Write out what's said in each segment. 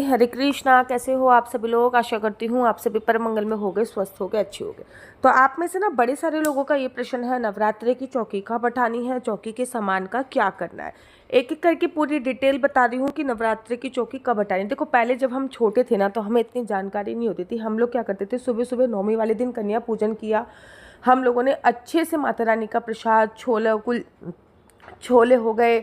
हरे कृष्णा। कैसे हो आप सभी लोग? आशा करती हूँ आप सभी परम मंगल में होंगे, स्वस्थ होंगे, अच्छे होंगे। तो आप में से ना बड़े सारे लोगों का ये प्रश्न है, नवरात्रि की चौकी कब बैठानी है, चौकी के सामान का क्या करना है। एक एक करके पूरी डिटेल बता रही हूँ कि नवरात्रि की चौकी कब बैठानी है। देखो, पहले जब हम छोटे थे ना तो हमें इतनी जानकारी नहीं होती थी। हम लोग क्या करते थे, सुबह सुबह नौमी वाले दिन कन्या पूजन किया, हम लोगों ने अच्छे से माता रानी का प्रसाद, छोले हो गए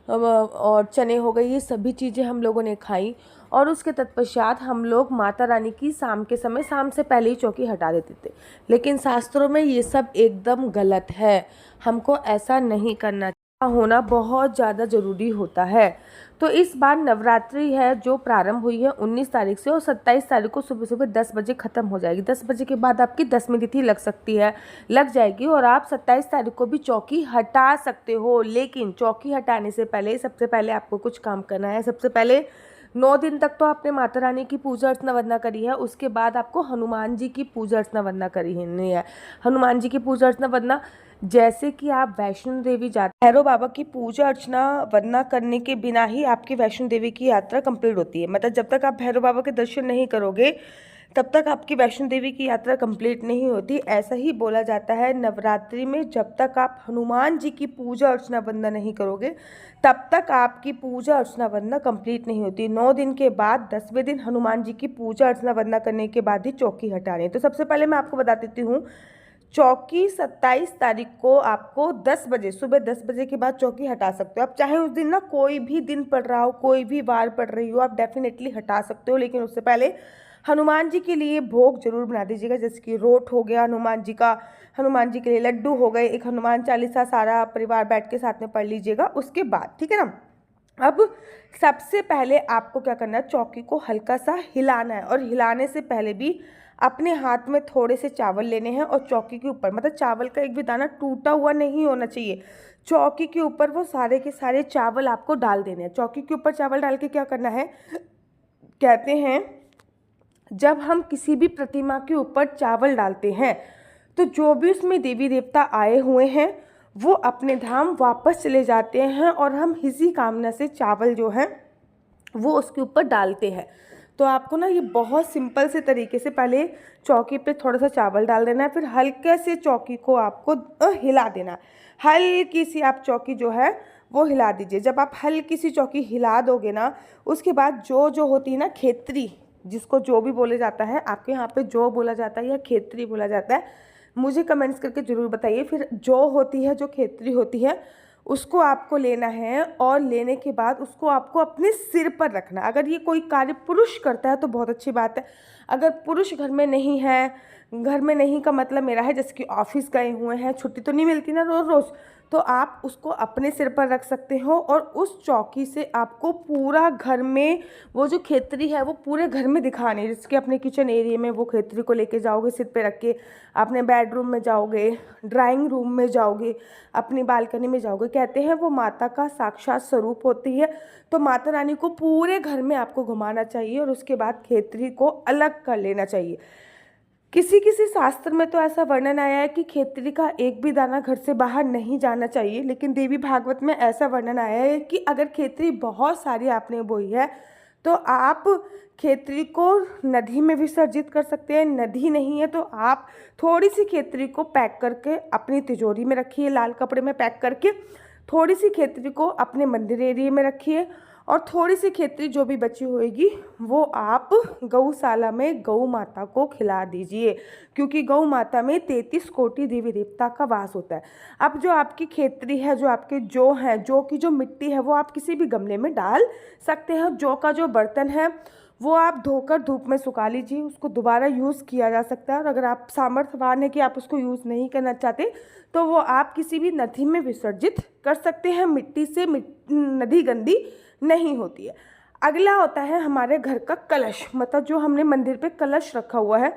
और चने हो गए, ये सभी चीज़ें हम लोगों ने खाई। और उसके तत्पश्चात हम लोग माता रानी की शाम के समय, शाम से पहले ही चौकी हटा देते थे। लेकिन शास्त्रों में ये सब एकदम गलत है, हमको ऐसा नहीं करना चाहिए। होना बहुत ज़्यादा ज़रूरी होता है। तो इस बार नवरात्रि है जो प्रारंभ हुई है 19 तारीख से, और 27 तारीख को सुबह सुबह 10 बजे ख़त्म हो जाएगी। 10 बजे के बाद आपकी 10वीं तिथि लग जाएगी और आप 27 तारीख को भी चौकी हटा सकते हो। लेकिन चौकी हटाने से पहले सबसे पहले आपको कुछ काम करना है। सबसे पहले 9 दिन तक तो आपने माता रानी की पूजा अर्चना वंदना करी है, उसके बाद आपको हनुमान जी की पूजा अर्चना वंदना करनी है। हनुमान जी की पूजा अर्चना वंदना, जैसे कि आप वैष्णो देवी जाते, भैरव बाबा की पूजा अर्चना वंदना करने के बिना ही आपकी वैष्णो देवी की यात्रा कंप्लीट होती है। मतलब जब तक आप भैरव बाबा के दर्शन नहीं करोगे तब तक आपकी वैष्णो देवी की यात्रा कंप्लीट नहीं होती। ऐसा ही बोला जाता है, नवरात्रि में जब तक आप हनुमान जी की पूजा अर्चना वंदना नहीं करोगे तब तक आपकी पूजा अर्चना वंदना कंप्लीट नहीं होती। 9 दिन के बाद 10वें दिन हनुमान जी की पूजा अर्चना वंदना करने के बाद ही चौकी हटानी है। तो सबसे पहले मैं आपको बता देती हूँ, चौकी 27 तारीख को आपको 10 बजे, सुबह 10 बजे के बाद चौकी हटा सकते हो। आप चाहे उस दिन ना कोई भी दिन पड़ रहा हो, कोई भी वार पड़ रही हो, आप डेफिनेटली हटा सकते हो। लेकिन उससे पहले हनुमान जी के लिए भोग जरूर बना दीजिएगा, जैसे कि रोट हो गया हनुमान जी का, हनुमान जी के लिए लड्डू हो गए, एक हनुमान चालीसा सारा परिवार बैठ के साथ में पढ़ लीजिएगा उसके बाद, ठीक है ना। अब सबसे पहले आपको क्या करना है, चौकी को हल्का सा हिलाना है। और हिलाने से पहले भी अपने हाथ में थोड़े से चावल लेने हैं और चौकी के ऊपर, मतलब चावल का एक भी दाना टूटा हुआ नहीं होना चाहिए, चौकी के ऊपर वो सारे के सारे चावल आपको डाल देने हैं। चौकी के ऊपर चावल डाल के क्या करना है, कहते हैं जब हम किसी भी प्रतिमा के ऊपर चावल डालते हैं तो जो भी उसमें देवी देवता आए हुए हैं वो अपने धाम वापस चले जाते हैं, और हम इसी कामना से चावल जो है वो उसके ऊपर डालते हैं। तो आपको ना ये बहुत सिंपल से तरीके से पहले चौकी पे थोड़ा सा चावल डाल देना है, फिर हल्के से चौकी को आपको हिला देना। हल्की सी आप चौकी जो है वो हिला दीजिए। जब आप हल्की सी चौकी हिला दोगे ना, उसके बाद जो होती है ना खेतरी, जिसको जो भी बोले जाता है, आपके यहाँ पे जो बोला जाता है या खेतरी बोला जाता है, मुझे कमेंट्स करके ज़रूर बताइए। फिर जो होती है, जो खेतरी होती है, उसको आपको लेना है और लेने के बाद उसको आपको अपने सिर पर रखना। अगर ये कोई कार्य पुरुष करता है तो बहुत अच्छी बात है। अगर पुरुष घर में नहीं है, घर में नहीं का मतलब मेरा है जैसे कि ऑफिस गए हुए हैं, छुट्टी तो नहीं मिलती ना रोज़ रोज़, तो आप उसको अपने सिर पर रख सकते हो। और उस चौकी से आपको पूरा घर में वो जो खेतरी है वो पूरे घर में दिखानी है। जिसके अपने किचन एरिया में वो खेतरी को लेके जाओगे, सिर पे रख के अपने बेडरूम में जाओगे, ड्राइंग रूम में जाओगे, अपनी बालकनी में जाओगे। कहते हैं वो माता का साक्षात स्वरूप होती है। तो माता रानी को पूरे घर में आपको घुमाना चाहिए और उसके बाद खेतरी को अलग कर लेना चाहिए। किसी किसी शास्त्र में तो ऐसा वर्णन आया है कि खेतरी का एक भी दाना घर से बाहर नहीं जाना चाहिए, लेकिन देवी भागवत में ऐसा वर्णन आया है कि अगर खेतरी बहुत सारी आपने बोई है तो आप खेतरी को नदी में विसर्जित कर सकते हैं। नदी नहीं है तो आप थोड़ी सी खेतरी को पैक करके अपनी तिजोरी में रखिए, लाल कपड़े में पैक करके थोड़ी सी खेतरी को अपने मंदिर एरिया में रखिए, और थोड़ी सी खेतरी जो भी बची होएगी वो आप गौशाला में गौ माता को खिला दीजिए, क्योंकि गौ माता में 33 कोटि देवी देवता का वास होता है। अब जो आपकी खेतरी है, जो आपके जो हैं, जो की जो मिट्टी है वो आप किसी भी गमले में डाल सकते हैं। जो का जो बर्तन है वो आप धोकर धूप में सुखा लीजिए, उसको दोबारा यूज़ किया जा सकता है। और अगर आप सामर्थ्यवान है कि आप उसको यूज़ नहीं करना चाहते तो वो आप किसी भी नदी में विसर्जित कर सकते हैं। मिट्टी से नदी गंदी नहीं होती है। अगला होता है हमारे घर का कलश, मतलब जो हमने मंदिर पे कलश रखा हुआ है,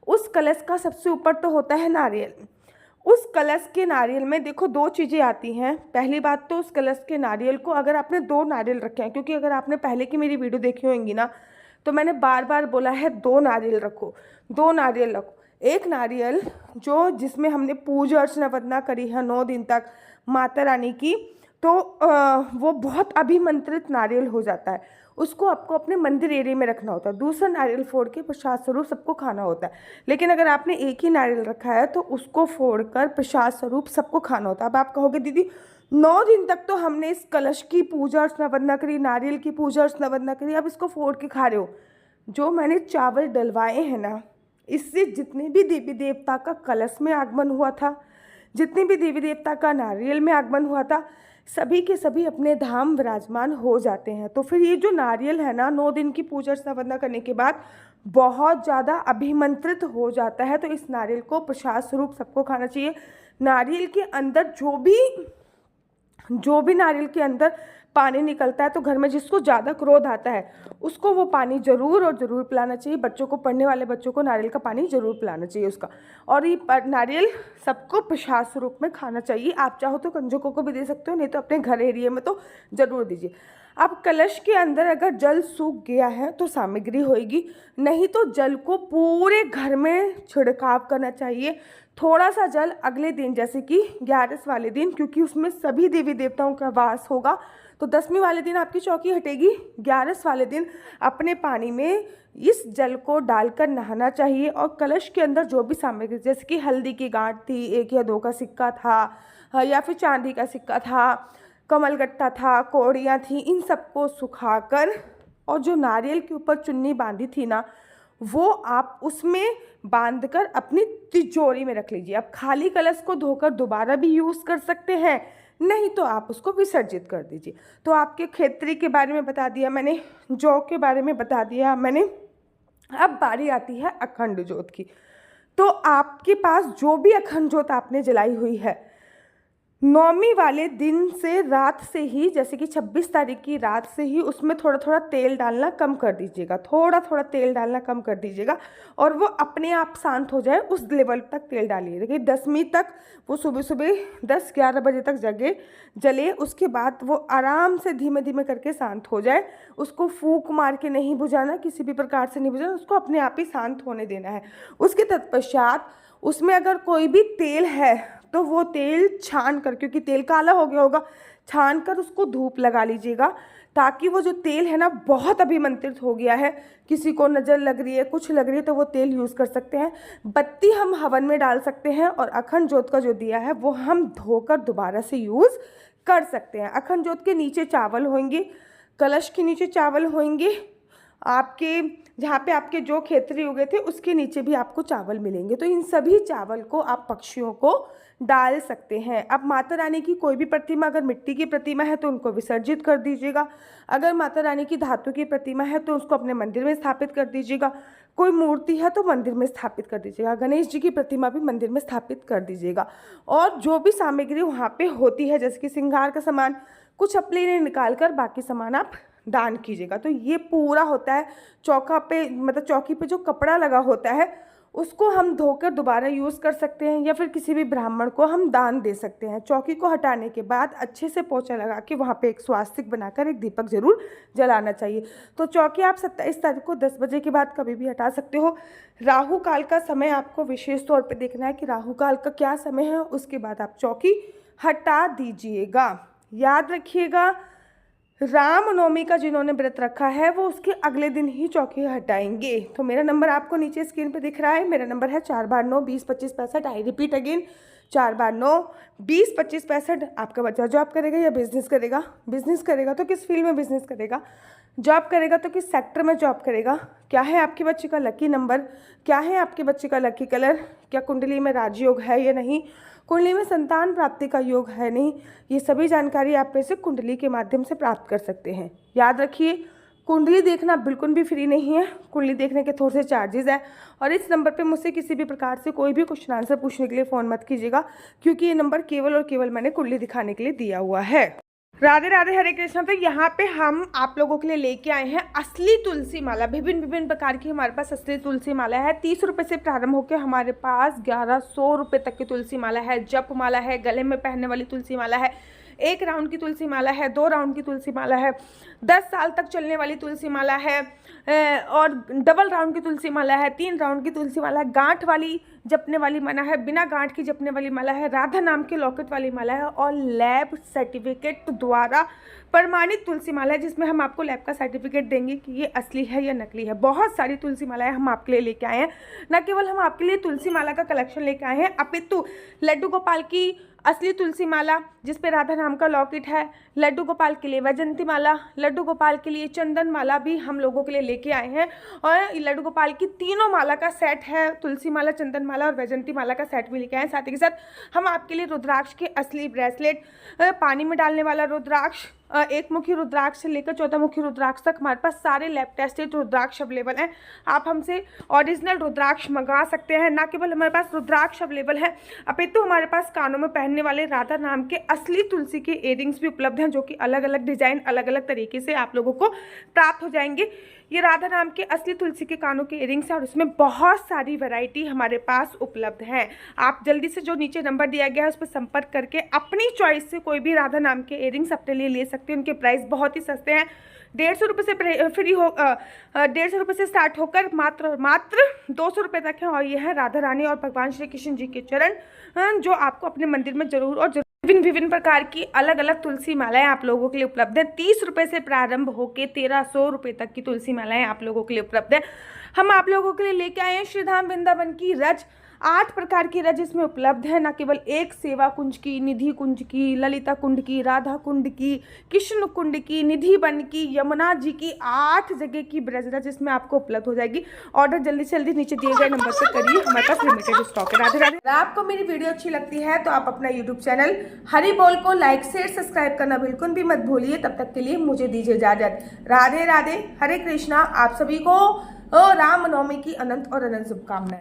उस कलश का सबसे ऊपर तो होता है नारियल। उस कलश के नारियल में देखो 2 चीज़ें आती हैं। पहली बात तो उस कलश के नारियल को अगर आपने 2 नारियल रखे हैं, क्योंकि अगर आपने पहले की मेरी वीडियो देखी होंगी ना तो मैंने बार बार बोला है 2 नारियल रखो, 2 नारियल रखो। एक नारियल जो जिसमें हमने पूजा अर्चना वंदना करी है 9 दिन तक माता रानी की, तो वो बहुत अभिमंत्रित नारियल हो जाता है। उसको आपको अपने मंदिर एरिया में रखना होता है। दूसरा नारियल फोड़ के प्रसाद स्वरूप सबको खाना होता है। लेकिन अगर आपने एक ही नारियल रखा है तो उसको फोड़कर प्रसाद स्वरूप सबको खाना होता है। अब आप कहोगे दीदी 9 दिन तक तो हमने इस कलश की पूजा अर्चना वंदना करी, नारियल की पूजा अर्चना वंदना करी, अब इसको फोड़ के खा रहे हो। जो मैंने चावल डलवाए हैं ना, इससे जितने भी देवी देवता का कलश में आगमन हुआ था, जितने भी देवी देवता का नारियल में आगमन हुआ था, सभी के सभी अपने धाम विराजमान हो जाते हैं। तो फिर ये जो नारियल है ना, 9 दिन की पूजा अर्चना वंदना करने के बाद बहुत ज़्यादा अभिमंत्रित हो जाता है। तो इस नारियल को प्रसाद स्वरूप सबको खाना चाहिए। नारियल के अंदर जो भी नारियल के अंदर पानी निकलता है, तो घर में जिसको ज़्यादा क्रोध आता है उसको वो पानी ज़रूर और ज़रूर पिलाना चाहिए। बच्चों को, पढ़ने वाले बच्चों को नारियल का पानी ज़रूर पिलाना चाहिए उसका। और ये नारियल सबको प्रसाद स्वरूप में खाना चाहिए। आप चाहो तो कंजकों को भी दे सकते हो, नहीं तो अपने घर एरिया में तो ज़रूर दीजिए। अब कलश के अंदर अगर जल सूख गया है तो सामग्री होएगी, नहीं तो जल को पूरे घर में छिड़काव करना चाहिए। थोड़ा सा जल अगले दिन, जैसे कि 11 वाले दिन, क्योंकि उसमें सभी देवी देवताओं का वास होगा, तो 10वीं वाले दिन आपकी चौकी हटेगी। 11 वाले दिन अपने पानी में इस जल को डालकर नहाना चाहिए। और कलश के अंदर जो भी सामग्री, जैसे कि हल्दी की गांठ थी, 1 या 2 का सिक्का था, या फिर चांदी का सिक्का था, कमलगट्टा था, कौड़ियाँ थी, इन सबको सुखाकर, और जो नारियल के ऊपर चुन्नी बांधी थी ना, वो आप उसमें बांधकर अपनी तिजोरी में रख लीजिए। आप खाली कलश को धोकर दोबारा भी यूज़ कर सकते हैं, नहीं तो आप उसको विसर्जित कर दीजिए। तो आपके खेत्री के बारे में बता दिया मैंने, जौ के बारे में बता दिया मैंने। अब बारी आती है अखंड ज्योत की। तो आपके पास जो भी अखंड ज्योत आपने जलाई हुई है, 9वीं वाले दिन से रात से ही, जैसे कि 26 तारीख की रात से ही उसमें थोड़ा थोड़ा तेल डालना कम कर दीजिएगा। थोड़ा थोड़ा तेल डालना कम कर दीजिएगा और वो अपने आप शांत हो जाए, उस लेवल तक तेल डालिए। देखिए 10वीं तक वो सुबह सुबह 10-11 बजे तक जले, उसके बाद वो आराम से धीमे धीमे करके शांत हो जाए। उसको फूंक मार के नहीं बुझाना, किसी भी प्रकार से नहीं बुझाना, उसको अपने आप ही शांत होने देना है। उसके तत्पश्चात उसमें अगर कोई भी तेल है तो वो तेल छान कर, क्योंकि तेल काला हो गया होगा, छान कर उसको धूप लगा लीजिएगा, ताकि वो जो तेल है ना बहुत अभिमंत्रित हो गया है, किसी को नज़र लग रही है, कुछ लग रही है, तो वो तेल यूज़ कर सकते हैं। बत्ती हम हवन में डाल सकते हैं, और अखंड ज्योत का जो दिया है वो हम धोकर दोबारा से यूज़ कर सकते हैं। अखंड ज्योत के नीचे चावल होंगे, कलश के नीचे चावल होंगे, आपके जहाँ पे आपके जो खेतरी उगे थे उसके नीचे भी आपको चावल मिलेंगे। तो इन सभी चावल को आप पक्षियों को डाल सकते हैं। अब माता रानी की कोई भी प्रतिमा, अगर मिट्टी की प्रतिमा है तो उनको विसर्जित कर दीजिएगा। अगर माता रानी की धातु की प्रतिमा है तो उसको अपने मंदिर में स्थापित कर दीजिएगा। कोई मूर्ति है तो मंदिर में स्थापित कर दीजिएगा। गणेश जी की प्रतिमा भी मंदिर में स्थापित कर दीजिएगा। और जो भी सामग्री वहाँ पे होती है, जैसे कि श्रृंगार का सामान, कुछ अपने लिए निकाल कर बाकी सामान आप दान कीजिएगा। तो ये पूरा होता है चौका पे, मतलब चौकी पे जो कपड़ा लगा होता है उसको हम धोकर दोबारा यूज़ कर सकते हैं, या फिर किसी भी ब्राह्मण को हम दान दे सकते हैं। चौकी को हटाने के बाद अच्छे से पोछा लगा के वहाँ पे एक स्वास्तिक बनाकर एक दीपक जरूर जलाना चाहिए। तो चौकी आप 27 तारीख को 10 बजे के बाद कभी भी हटा सकते हो। राहु काल का समय आपको विशेष तौर पर देखना है कि राहु काल का क्या समय है, उसके बाद आप चौकी हटा दीजिएगा। याद रखिएगा, रामनवमी का जिन्होंने व्रत रखा है वो उसके अगले दिन ही चौकी हटाएंगे। तो मेरा नंबर आपको नीचे स्क्रीन पे दिख रहा है। मेरा नंबर है 4/9-20-25-65। I repeat again, 4/9-20-25-65। आपका बच्चा जॉब करेगा या बिजनेस करेगा? बिजनेस करेगा तो किस फील्ड में बिजनेस करेगा? जॉब करेगा तो किस सेक्टर में जॉब करेगा? क्या है आपके बच्चे का लकी नंबर? क्या है आपके बच्चे का लकी कलर? क्या कुंडली में राजयोग है या नहीं? कुंडली में संतान प्राप्ति का योग है नहीं? ये सभी जानकारी आप इसे कुंडली के माध्यम से प्राप्त कर सकते हैं। याद रखिए, कुंडली देखना बिल्कुल भी फ्री नहीं है। कुंडली देखने के थोड़े से चार्जेस हैं। और इस नंबर पे मुझसे किसी भी प्रकार से कोई भी क्वेश्चन आंसर पूछने के लिए फ़ोन मत कीजिएगा, क्योंकि ये नंबर केवल और केवल मैंने कुंडली दिखाने के लिए दिया हुआ है। राधे राधे, हरे कृष्णा। तो यहाँ पे हम आप लोगों के लिए लेके आए हैं असली तुलसी माला। विभिन्न विभिन्न प्रकार की हमारे पास असली तुलसी माला है। 30 रुपये से प्रारंभ होकर हमारे पास 1100 रुपये तक की तुलसी माला है। जप माला है, गले में पहनने वाली तुलसी माला है, 1 राउंड की तुलसी माला है, 2 राउंड की तुलसी माला है, 10 साल तक चलने वाली तुलसी माला है, और डबल राउंड की तुलसी माला है, 3 राउंड की तुलसी माला है, गांठ वाली जपने वाली माला है, बिना गांठ की जपने वाली माला है, राधा नाम के लॉकेट वाली माला है और लैब सर्टिफिकेट द्वारा प्रमाणित तुलसी माला है, जिसमें हम आपको लैब का सर्टिफिकेट देंगे कि ये असली है या नकली है। बहुत सारी तुलसी मालाएं हम आपके लिए लेके आए हैं। न केवल हम आपके लिए तुलसी माला का कलेक्शन लेके आए हैं, अपितु लड्डू गोपाल की असली तुलसी माला जिस पे राधा नाम का लॉकेट है, लड्डू गोपाल के लिए वैजंती माला, लड्डू गोपाल के लिए चंदन माला भी हम लोगों के लिए लेके आए हैं। और लड्डू गोपाल की तीनों माला का सेट है, तुलसी माला, चंदन माला और वैजंती माला का सेट भी लेके आए हैं। साथ ही के साथ हम आपके लिए रुद्राक्ष के असली ब्रेसलेट, पानी में डालने वाला रुद्राक्ष, एक मुखी रुद्राक्ष से लेकर 14 मुखी रुद्राक्ष तक हमारे पास सारे लैब टेस्टेड रुद्राक्ष अवेलेबल हैं। आप हमसे ओरिजिनल रुद्राक्ष मंगा सकते हैं। ना केवल हमारे पास रुद्राक्ष अवेलेबल है, अपितु हमारे पास कानों में पहनने वाले राधा नाम के असली तुलसी के इयररिंग्स भी उपलब्ध हैं, जो कि अलग अलग डिजाइन, अलग अलग तरीके से आप लोगों को प्राप्त हो जाएंगे। ये राधा नाम के असली तुलसी के कानों के इयररिंग्स हैं और इसमें बहुत सारी वैरायटी हमारे पास उपलब्ध है। आप जल्दी से जो नीचे नंबर दिया गया है उस पर संपर्क करके अपनी चॉइस से कोई भी राधा नाम के इयररिंग्स अपने लिए ले सकते हैं। उनके प्राइस बहुत ही सस्ते हैं, 150 रुपये से फ्री हो 150 रुपये से स्टार्ट होकर मात्र 200 रुपये तक है। और यह है राधा रानी और भगवान श्री कृष्ण जी के चरण, जो आपको अपने मंदिर में जरूर और विभिन्न प्रकार की अलग अलग तुलसी मालाएं आप लोगों के लिए उपलब्ध है। 30 रुपये से प्रारंभ होकर 1300 रुपये तक की तुलसी मालाएं आप लोगों के लिए उपलब्ध है। हम आप लोगों के लिए लेके आए हैं श्रीधाम वृंदावन की रज, 8 प्रकार की रज इसमें उपलब्ध है। न केवल एक सेवा कुंज की, निधि कुंज की, ललिता कुंड की, राधा कुंड की, कृष्ण कुंड की, निधि वन की, यमुना जी की, 8 जगह की ब्रज रज इसमें आपको उपलब्ध हो जाएगी। ऑर्डर जल्दी से जल्दी नीचे दिए गए नंबर पर करिए, हमारे पास लिमिटेड स्टॉक है। राधे राधे। आपको मेरी वीडियो अच्छी लगती है तो आप अपना यूट्यूब चैनल हरि बोल को लाइक शेयर सब्सक्राइब करना बिल्कुल भी मत भूलिए। तब तक के लिए मुझे दीजिए इजाजत। राधे राधे, हरे कृष्णा। आप सभी को राम नवमी की अनंत और अनंत शुभकामनाएं।